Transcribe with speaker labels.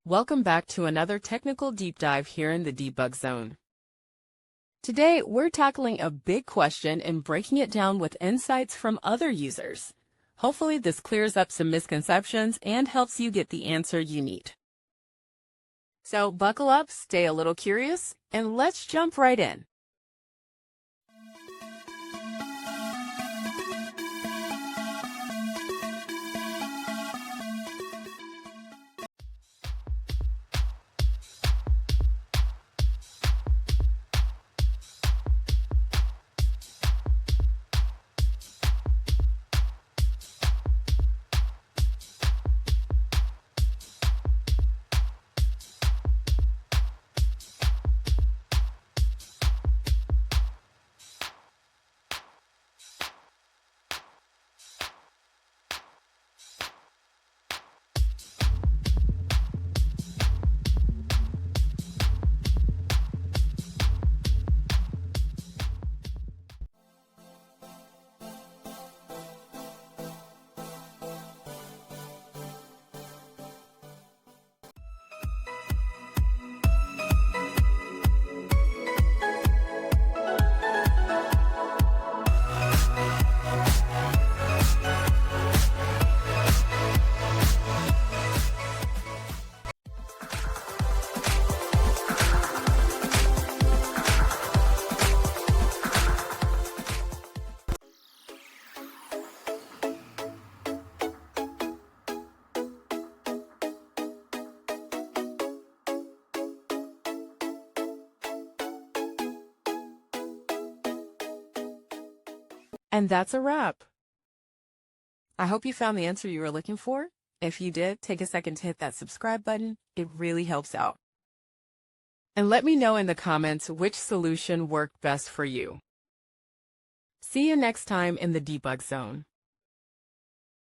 Speaker 1: Welcome back to another technical deep dive here in the debug zone. Today, we're tackling a big question and breaking it down with insights from other users. Hopefully, this clears up some misconceptions and helps you get the answer you need. So buckle up, stay a little curious, and let's jump right in. And that's a wrap. I hope you found the answer you were looking for. If you did, take a second to hit that subscribe button. It really helps out. And let me know in the comments which solution worked best for you. See you next time in the debug zone.